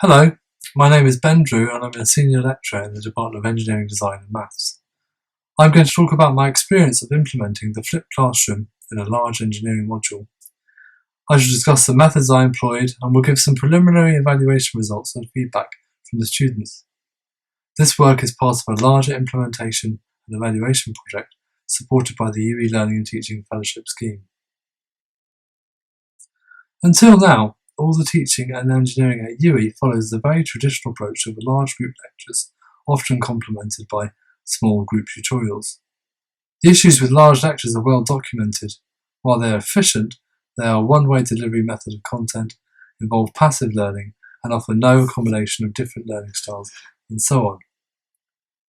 Hello, my name is Ben Drew and I'm a Senior Lecturer in the Department of Engineering Design and Maths. I'm going to talk about my experience of implementing the flipped classroom in a large engineering module. I shall discuss the methods I employed and will give some preliminary evaluation results and feedback from the students. This work is part of a larger implementation and evaluation project supported by the UWE Learning Teaching Fellowship Scheme. Until now, all the teaching and engineering at UWE follows the very traditional approach of large group lectures, often complemented by small group tutorials. The issues with large lectures are well documented. While they are efficient, they are a one-way delivery method of content, involve passive learning, and offer no accommodation of different learning styles, and so on.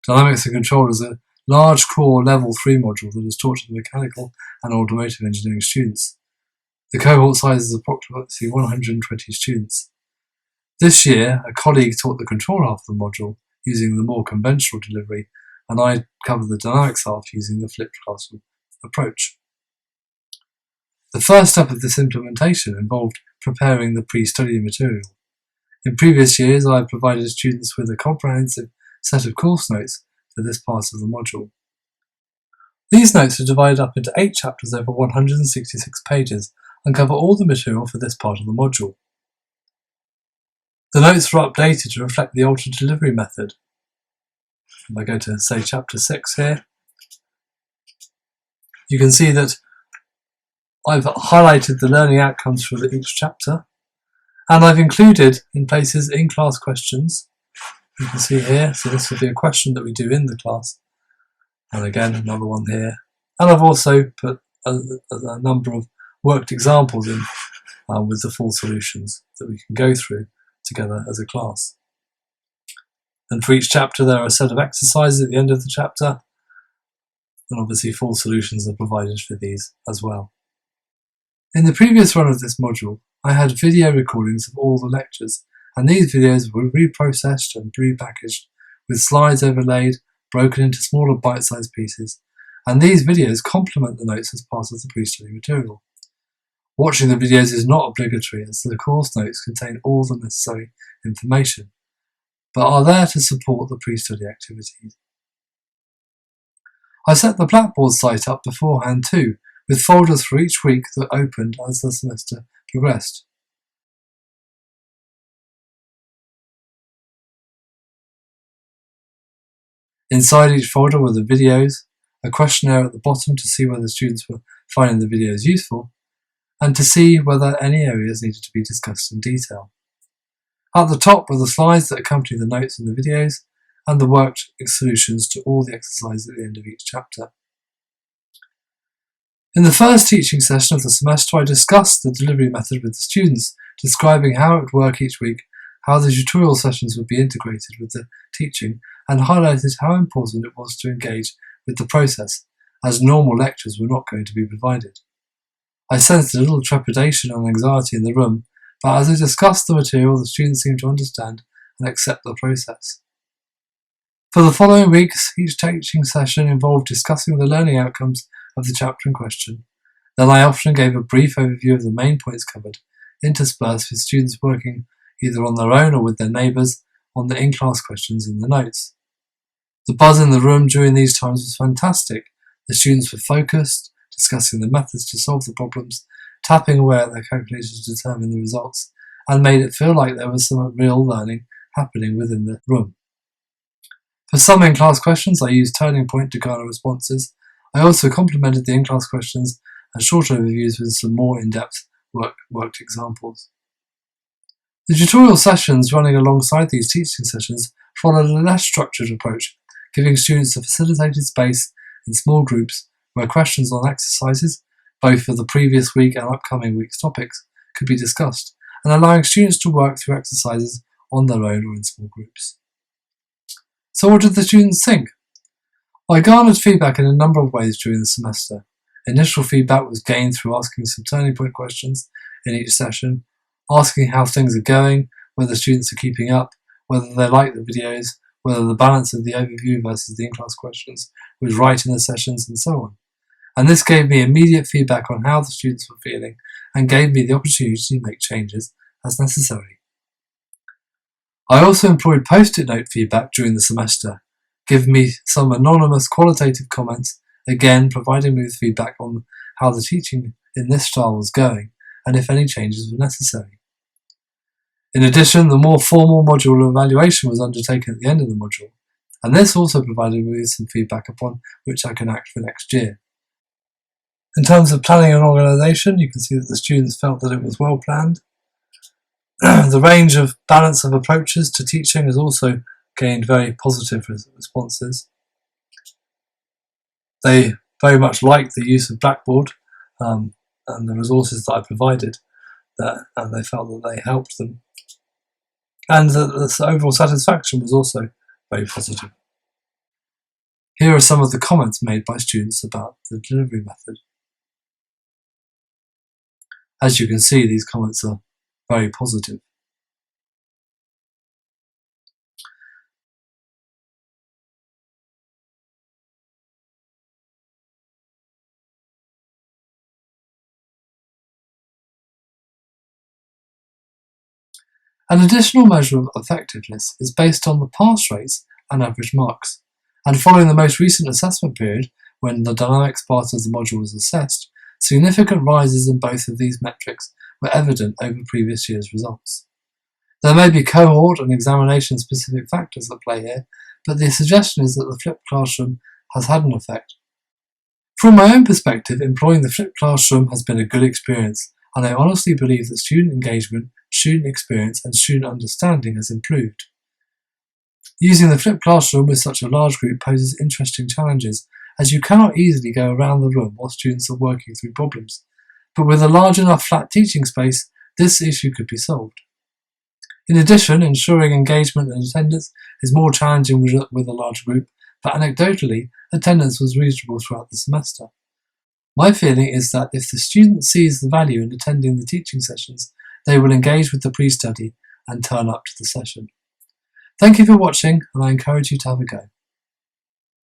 Dynamics and Control is a large core Level 3 module that is taught to the mechanical and automotive engineering students. The cohort size is approximately 120 students. This year, a colleague taught the control half of the module using the more conventional delivery, and I covered the dynamics half using the flipped classroom approach. The first step of this implementation involved preparing the pre-study material. In previous years, I have provided students with a comprehensive set of course notes for this part of the module. These notes are divided up into 8 chapters over 166 pages and cover all the material for this part of the module. The notes are updated to reflect the altered delivery method. If I go to, say, chapter 6 here, you can see that I've highlighted the learning outcomes for each chapter, and I've included in places in-class questions. You can see here, so this will be a question that we do in the class, and again another one here. And I've also put a number of worked examples in with the full solutions that we can go through together as a class. And for each chapter there are a set of exercises at the end of the chapter, and obviously full solutions are provided for these as well. In the previous run of this module, I had video recordings of all the lectures, and these videos were reprocessed and repackaged with slides overlaid, broken into smaller bite-sized pieces, and these videos complement the notes as part of the pre-study material. Watching the videos is not obligatory as the course notes contain all the necessary information, but are there to support the pre-study activities. I set the Blackboard site up beforehand too, with folders for each week that opened as the semester progressed. Inside each folder were the videos, a questionnaire at the bottom to see whether students were finding the videos useful, and to see whether any areas needed to be discussed in detail. At the top were the slides that accompany the notes and the videos, and the worked solutions to all the exercises at the end of each chapter. In the first teaching session of the semester, I discussed the delivery method with the students, describing how it would work each week, how the tutorial sessions would be integrated with the teaching, and highlighted how important it was to engage with the process, as normal lectures were not going to be provided. I sensed a little trepidation and anxiety in the room, but as I discussed the material, the students seemed to understand and accept the process. For the following weeks, each teaching session involved discussing the learning outcomes of the chapter in question. Then I often gave a brief overview of the main points covered, interspersed with students working either on their own or with their neighbours on the in-class questions in the notes. The buzz in the room during these times was fantastic. The students were focused, discussing the methods to solve the problems, tapping away at their calculators to determine the results, and made it feel like there was some real learning happening within the room. For some in-class questions, I used Turning Point to garner responses. I also complemented the in-class questions and short overviews with some more in-depth worked examples. The tutorial sessions running alongside these teaching sessions followed a less structured approach, giving students a facilitated space in small groups where questions on exercises, both for the previous week and upcoming week's topics, could be discussed, and allowing students to work through exercises on their own or in small groups. So what did the students think? I garnered feedback in a number of ways during the semester. Initial feedback was gained through asking some turning point questions in each session, asking how things are going, whether students are keeping up, whether they like the videos, whether the balance of the overview versus the in-class questions was right in the sessions, and so on. And this gave me immediate feedback on how the students were feeling and gave me the opportunity to make changes as necessary. I also employed post-it note feedback during the semester, giving me some anonymous qualitative comments, again providing me with feedback on how the teaching in this style was going and if any changes were necessary. In addition, the more formal module evaluation was undertaken at the end of the module, and this also provided me with some feedback upon which I can act for next year. In terms of planning and organisation, you can see that the students felt that it was well planned. The range of balance of approaches to teaching has also gained very positive responses. They very much liked the use of Blackboard and the resources that I provided, and they felt that they helped them. And the overall satisfaction was also very positive. Here are some of the comments made by students about the delivery method. As you can see, these comments are very positive. An additional measure of effectiveness is based on the pass rates and average marks, and following the most recent assessment period, when the dynamics part of the module was assessed, significant rises in both of these metrics were evident over previous year's results. There may be cohort and examination-specific factors at play here, but the suggestion is that the flipped classroom has had an effect. From my own perspective, employing the flipped classroom has been a good experience, and I honestly believe that student engagement, student experience, and student understanding has improved. Using the flipped classroom with such a large group poses interesting challenges, as you cannot easily go around the room while students are working through problems. But with a large enough flat teaching space, this issue could be solved. In addition, ensuring engagement and attendance is more challenging with a large group, but anecdotally, attendance was reasonable throughout the semester. My feeling is that if the student sees the value in attending the teaching sessions, they will engage with the pre-study and turn up to the session. Thank you for watching, and I encourage you to have a go.